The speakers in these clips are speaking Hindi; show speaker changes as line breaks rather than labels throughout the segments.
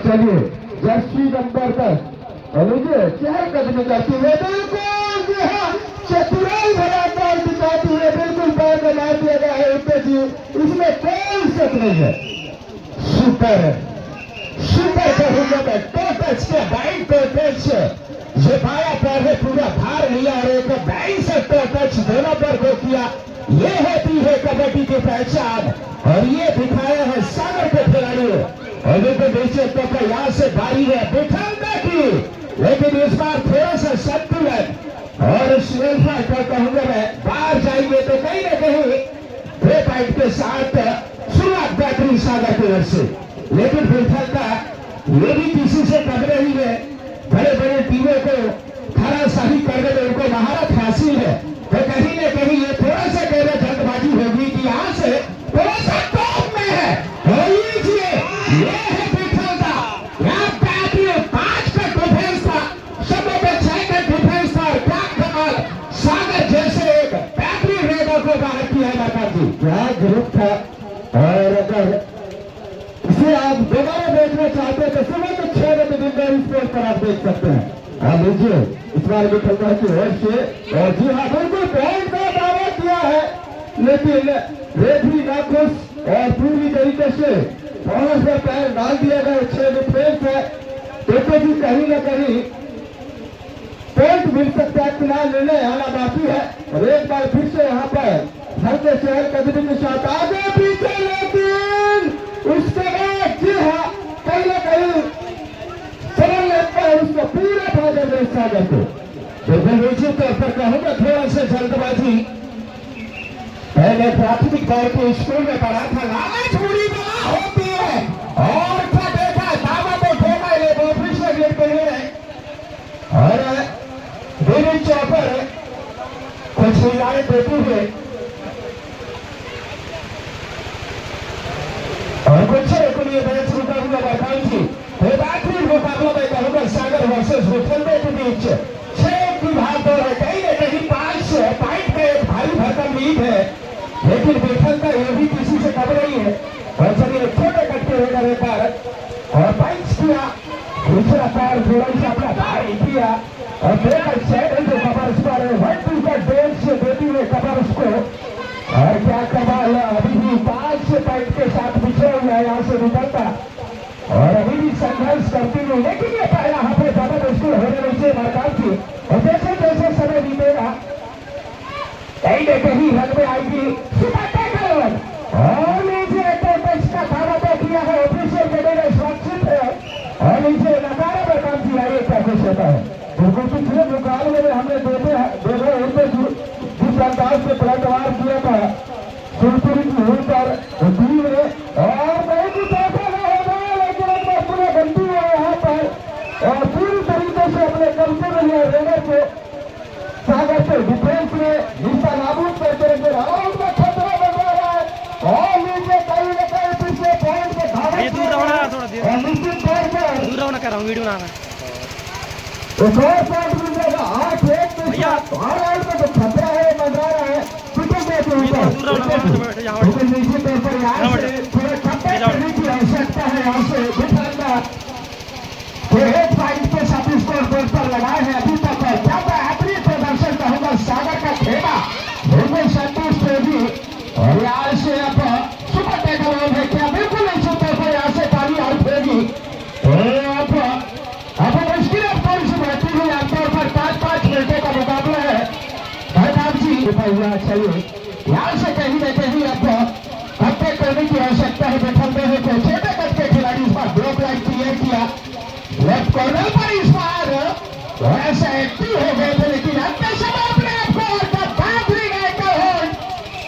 चलिए जर्सी नंबर 10 चहल कदमी करती है, बिल्कुल चतुराई भरा बॉल दिखाती है, बिल्कुल बॉल बना दिया गया है उत्तर जी, इसमें कोई शक नहीं है। सुपर सुपर कहूंगा मैं, दो टच के बाइक दो टच, ये बाया पैर है पूरा भार लिया और एक 22 टच दोनों पर गो किया। ये होती है कबड्डी की पहचान और ये दिखाया है सागर के खिलाड़ियों। और बिल्कुल नीचे तो यहाँ से बारी है बिठाने की, लेकिन इस बार थोड़ा सा संतुलन और श्रेष्ठा का कहूंगा मैं, बाहर जाएंगे तो कहीं ना कहीं ब्रे पाइट के साथ शुरुआत बेहतरीन सागर की ओर से, लेकिन विफलता ये भी किसी से कम रही है। बड़े बड़े टीमों को खरा सही करने में उनको महारत हासिल है, तो कहीं ना कहीं ये थोड़ा सा कहना जल्दबाजी होगी कि यहाँ से थोड़ा सा टॉप में है। ये है विफलता, यहाँ 5 का डिफेंस था, समय में 6 का डिफेंस था और क्या कमाल, सागर जैसे एक बेहतरीन रेडर को बाहर किया है। लगा जी क्या ग्रुप था, और अगर इसे आप दोबारा देखना चाहते हैं तो सुबह तो 6 बजे दिनदारी स्पोर्ट पर आप देख सकते हैं। आप लीजिए इस बार विफलता की ओर से, और जी हाँ बिल्कुल पॉइंट का दावा किया है, लेकिन रेफरी नाखुश और पूरी तरीके से बहुत से पैर डाल दिया गया। 6 डिफेंस है, तो भी कहीं ना कहीं पॉइंट मिल सकता है, फिलहाल निर्णय आना बाकी है। और एक बार फिर से यहाँ पर हल्के शहर कदमी के साथ आगे पीछे, लेकिन उसके बाद जी हाँ कहीं ना कहीं सरल लगता है उसको पूरा फायदा मिल सागर को। बिल्कुल निश्चित तौर पर कहूंगा थोड़ा सा जल्दबाजी, पहले प्राथमिक दौर के स्कूल में पढ़ा था, लालच बुरी बला होती है, और क्या देखा दावा तो ठोका ले ऑफिसर गेट के लिए, और देवी चौपर कुछ हिलाए देती है और कुछ के लिए मैच रुका हुआ बैठाई थी। बेहतरीन मुकाबला में कहूंगा सागर वर्सेस विफलता के बीच 6 की भागदौड़ है, कहीं ना कहीं 5 पॉइंट का एक भारी भरकम लीड है, लेकिन विफलता ये भी किसी से कम रही है। और चलिए छोटे कटके होकर एक बार और बाइक्स किया, दूसरा पैर थोड़ा सा अपना भारी किया और ब्रेकर साइड जो कबर उस पर 1-2 का डेल से देती हुए कबर उसको, और क्या कमाल, अभी भी 5 पॉइंट के साथ पिछड़ा हुआ है यहाँ से निकलता, और अभी भी संघर्ष करती हुई, लेकिन ये पहला हाथ में ज्यादा मुश्किल होने से मरकार थी। और जैसे जैसे समय बीतेगा कहीं न कहीं रन में आएगी और नीचे का दावा तो किया है ऑफिशियल के सुरक्षित है, और नीचे नकारा में काम किया है कैसे होता है। बिल्कुल पिछले मुकाबले में हमने देखा जिस अंदाज से पलटवार किया था सुरपुरी की हुई पर टीम ने, और नहीं कुछ ऐसा नहीं होगा, लेकिन एक बार पूरा गलती है यहाँ पर, और पूरी तरीके से अपने कब्जे में लिया रेडर को सागर से डिफेंस में हिस्सा नाबूद करते रहे, राउंड में खतरा बन रहा है, और नीचे कहीं न कहीं पिछले पॉइंट के धावा और निश्चित तौर पर
वीडियो ना
एक और पॉइंट मिल जाएगा 8-1 के साथ। हाल में जो खतरा है मंडरा रहा है निश्चित तौर पर यहाँ से थोड़ा खतरे करने की आवश्यकता है। यहाँ से बिठाना एक पॉइंट के साथ स्कोर बोर्ड पर लगाए हैं अभी तक, क्या बेहतरीन प्रदर्शन कहूंगा सागर का खेला बिल्कुल संतुष्ट होगी। और यहाँ से अब सुपर टेकल है क्या, बिल्कुल नहीं सुनते पर यहाँ से पानी आउट होगी, अब मुश्किल थोड़ी सी बढ़ती हुई आमतौर पर 5-5 मिनटों का मुकाबला है। भाईनाथ जी चाहिए यहाँ से कहीं न कहीं अब हत्या करने की आवश्यकता है। बैठलते हैं तो छोटे कद के खिलाड़ी इस बार ब्लॉक लाइन क्लियर किया, लेफ्ट कॉर्नर पर इस बार ऐसा एक्टिव हो गए थे, लेकिन अंत समय अपने आपको बेहतरीन एंकर होल्ड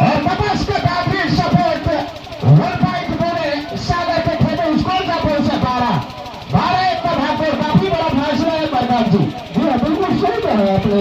और नमस का बेहतरीन सपोर्ट 1 पॉइंट बोले सागर के खेले स्कोर का बोल से 12-1 पर भागकर काफी बड़ा फैसला है बरनाथ जी। जी हाँ बिल्कुल सही कहा आपने,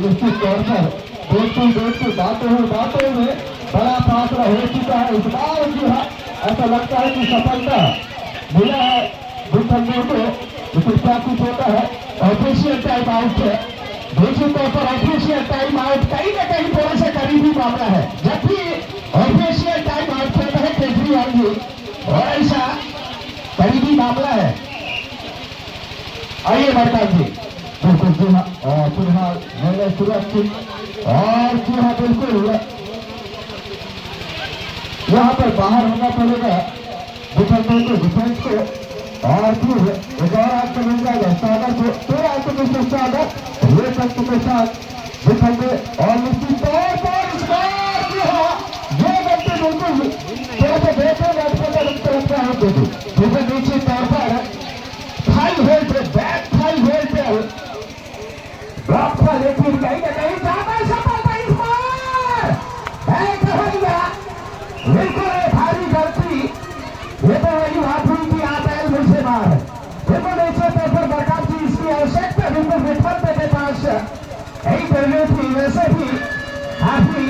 निश्चित तौर पर देखती बातों में बड़ा फासला हो चुका है इस बार। जी हाँ ऐसा लगता है कि सफलता मिला है विफलता को, लेकिन क्या कुछ होता है ऑफिशियल टाइम आउट है
निश्चित तौर पर ऑफिशियल टाइम आउट कहीं ना कहीं थोड़ा सा करीबी मामला है। जब भी ऑफिशियल टाइम आउट करता है केजरीवाल जी, और ऐसा करीबी मामला है। आइए मरकाम जी।
बिल्कुल जी हाँ, फिलहाल मैंने सुरक्षित और जी हाँ बिल्कुल यहाँ पर बाहर होना पड़ेगा डिफेंडर को, डिफेंस को, और फिर एक और आंसर मिल जाएगा सागर को। फिर आंसर मिल सागर ये शख्स के साथ डिफेंडर और निश्चित तौर पर इस बार जी हाँ ये गलती बिल्कुल थोड़ा सा देखो लगता है देखो
क्योंकि निश्चित तौर पर थाई होल्ड बैक थाई होल्ड ड्रॉप था, लेकिन कहीं ना कहीं ज्यादा सफलता इस बार बैक हो गया। बिल्कुल भारी गलती, ये तो वही बात हुई कि आप एल मुझसे मार बिल्कुल नीचे पर बरकात जी इसकी आवश्यकता बिल्कुल विफलते के पास कई दर्जे थी, वैसे भी काफी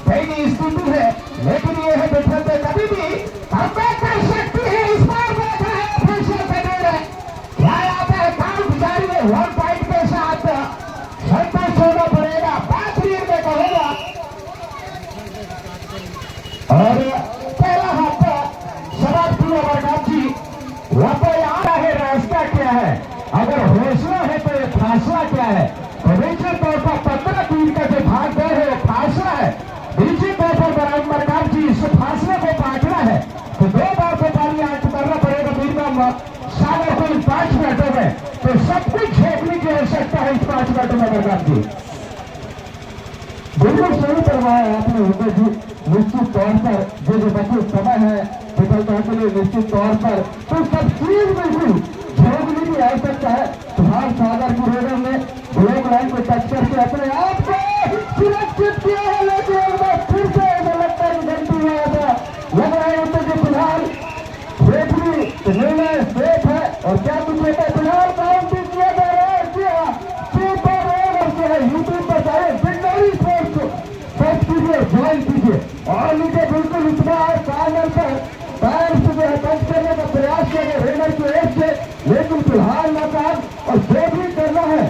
दयनीय स्थिति है, लेकिन ये है विफलते कभी भी कमबैक कर सकती है। इस बार देखा है ऑफिशियल का निर्णय क्या आता है, काउंट जारी है 1 पॉइंट के साथ संतोष होना पड़ेगा, बेहतरीन में कहेगा। और पहला हाथ समाप्त हुआ बरकात जी। वापस आ रहा है, रास्ता क्या है, अगर हौसला है तो ये फासला क्या है। तो निश्चित तौर पर 15-3 का जो भाग दर है वो फासला है। निश्चित तौर पर बरकात जी इस फासले को काटना है तो 2 बार को पानी आंट करना पड़ेगा मिनिमम सागर को 5 मिनटों में, तो सब कुछ झेलने की आवश्यकता है इस 5 मिनटों में बरकात जी।
बिल्कुल सही करवाया आपने उदय जी। निश्चित तौर पर जो बचे समय है विफलता के लिए निश्चित तौर पर तो सब चीज बिल्कुल झोंकने की आवश्यकता है। सुभाष सागर की रेडर ने ब्लॉक लाइन को टच करके अपने आप को सुरक्षित किया है, लेकिन एक बार फिर से लगता है गलती हुआ था। लग रहा है उदय जी फिलहाल रेफरी निर्णय सेफ है और क्या कुछ होता है फिलहाल काउंट भी किया जा रहा है। यूट्यूब पर जाए विक्टोरी स्पोर्ट्स को सर्च कीजिए, ज्वाइन कीजिए और नीचे बिल्कुल इतना पैनल पर पैर से जो है टच करने का प्रयास किया गया रेडर की ओर से, लेकिन फिलहाल नाकाम। और जो भी करना है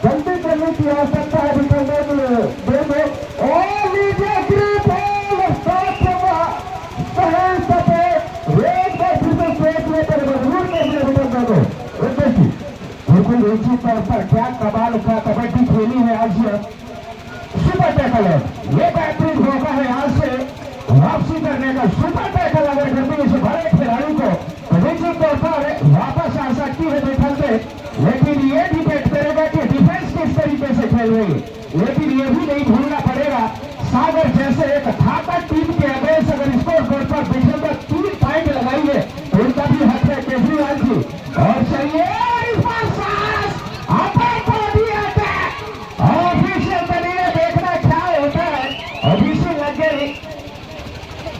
जल्दी करने की आवश्यकता है देखो और नीचे ग्रिप और साथ सहन सफेद रेड का फिर सोचने पर मजबूर कर
बिल्कुल निश्चित तौर पर क्या कमाल का कबड्डी खेली है आज सुपर टैकल है। ये बेहतरीन मौका है यहाँ से वापसी करने का। सुपर टैकल अगर करती इस बड़े खिलाड़ी को तो निश्चित तौर पर वापस आ सकती है विफलते, लेकिन ये डिपेंड करेगा कि डिफेंस किस तरीके से खेल रही है। लेकिन ये भी नहीं भूलना पड़ेगा सागर जैसे एक ताकत टीम के अगेंस्ट अगर स्कोर बोर्ड पर विफलता 3 पॉइंट लगाइए तो उनका भी हक है केजरीवाल जी। और चाहिए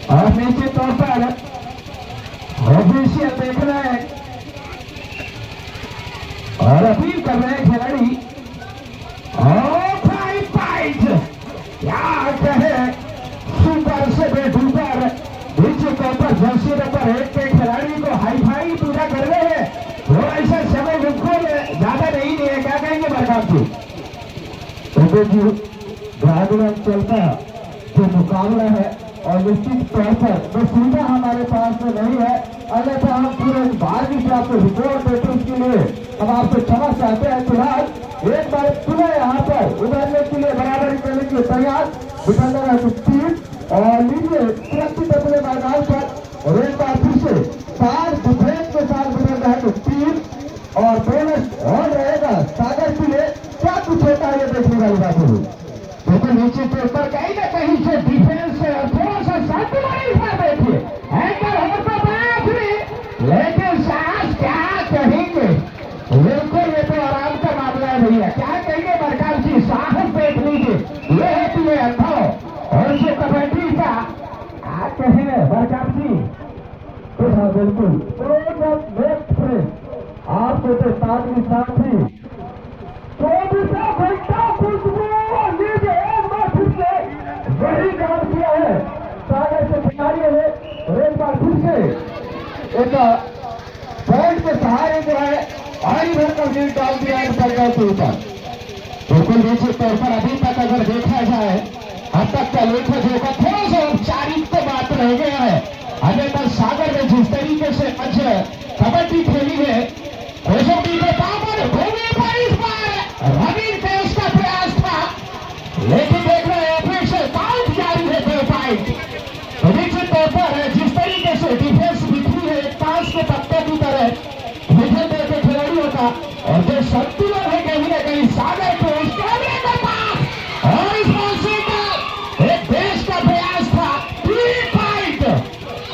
और निश्चित तौर पर ऑफिशियल देख रहे हैं और अपील कर रहे हैं खिलाड़ी। क्या कहे सुपर से बेडूपर निश्चित तौर पर जर्सी नंबर 1 के खिलाड़ी को हाई फाई पूरा कर रहे हैं। थोड़ा ऐसा समय बिल्कुल ज्यादा नहीं है, क्या कहेंगे बरकात जी?
ग्रामीण चलता जो मुकाबला है और निश्चित तौर पर वो सुविधा हमारे पास में नहीं है, अन्यथा हम पूरे बाहर की तरफ से रिपोर्ट देते उसके लिए हम आपसे क्षमा चाहते हैं। फिलहाल एक बार पुनः यहाँ पर उभरने के लिए बराबरी करने के लिए तैयार डिफेंडर है टीम और लीजिए सुरक्षित अपने मैदान पर। और एक बार फिर से 4 डिफेंस के साथ गुजरना है तो टीम और बोनस और रहेगा सागर के लिए। क्या कुछ होता है ये देखने वाली बात होगी।
बिल्कुल निश्चित तौर पर कहीं ना कहीं से डिफेंस से थोड़ा सा संतुलन देखिए एंकर हो तो बेहतरीन, लेकिन साहस क्या कहेंगे। बिल्कुल ये तो आराम का मामला है भैया, क्या कहेंगे बरकात जी? साहस देख लीजिए, ये है कि ये अनुभव और जो कबड्डी का क्या कहेंगे बरकात जी?
हाँ बिल्कुल आपको तो साथ ही साथ ही 24 घंटा खुशबू लीजिए एक बार फिर से वही काम किया है सागर के खिलाड़ियों ने। और एक बार फिर से एक पॉइंट के सहारे जो है आरी भर का लीड डाल दिया है सरकार के ऊपर।
बिल्कुल निश्चित तौर पर अभी तक अगर देखा जाए अब तक का लेख जो का थोड़ा सा औपचारिक तो बात रह गया है। अभी तक सागर ने जिस तरीके से आज कबड्डी खेली है कोसोटी के पावर भूमि पर इस बार रवि देश का प्रयास था, लेकिन देख रहे हैं फिर से काउंट जारी है 2 पॉइंट। निश्चित तौर पर जिस तरीके से डिफेंस बिखरी है एक ताश के पत्ते की तरह विकेट देते खिलाड़ियों का, और जो संतुलन है कहीं ना कहीं सागर को उस कैमरे के पास और इस मौसम का एक देश का प्रयास था 3 पॉइंट।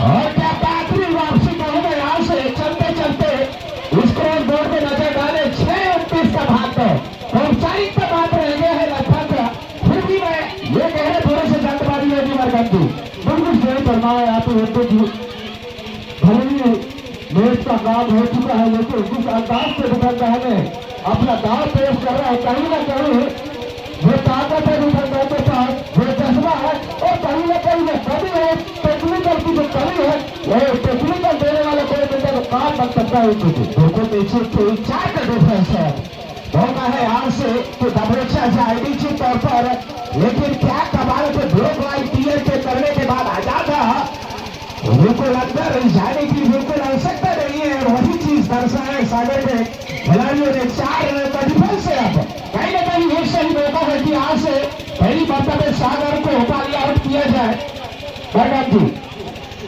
और क्या बेहतरीन वापसी कहूंगा यहां से चलते चलते स्कोर बोर्ड में नजर डाले 6-29 का भाग औपचारिक का बात रह गया है लगभग। फिर भी मैं ये कह रहे थोड़े से जल्दबाजी होगी मरकंदी
बिल्कुल सही करना है आप होते जी भले मैच का काम हो चुका है, लेकिन जिस अंदाज से दुकानदार हमें अपना दाव पेश कर रहा है कहीं ना कहीं वो ताकत है दुकानदार के पास, वो जज्बा है और कहीं ना कहीं वो कमी है टेक्निकल की जो कमी है वो टेक्निकल देने वाले कोई बंदे को काम बन सकता है।
बिल्कुल पीछे 4 का डिफरेंस है, मौका है यहाँ से तो दबरेक्षा जाए निश्चित तौर पर, लेकिन क्या कमाल के ब्लॉक लाइन क्लियर के करने के बाद आजाद था बिल्कुल अंदर जाने की बिल्कुल आवश्यकता नहीं है। वही चीज दर्शाए सागर के खिलाड़ियों ने 4 रन का डिफेंस है। अब कहीं ना कहीं एक सही मौका है कि यहाँ से पहली मरतबा सागर को उपाधि आउट किया जाए। मैडम जी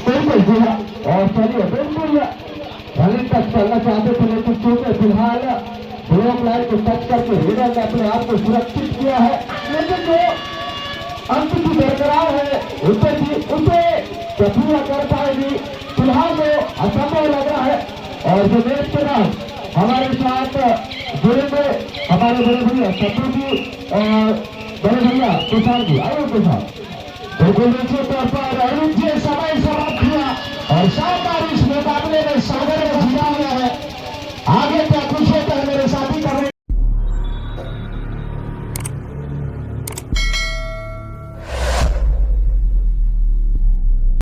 बिल्कुल जी हाँ, और चलिए बिल्कुल रनिंग टच करना चाहते थे, लेकिन चूंकि फिलहाल ब्लॉक लाइन को टच करके हीरो ने अपने आप को सुरक्षित किया है, लेकिन जो अंत की बरकरार है उसे पूरा कर पाएगी फिलहाल वो असंभव लग रहा है। और जो मैच के बाद हमारे साथ जुड़ेंगे हमारे बड़े भैया सत्तू जी और बड़े भैया किसान जी, आइए किसान।
बिल्कुल निश्चित तौर पर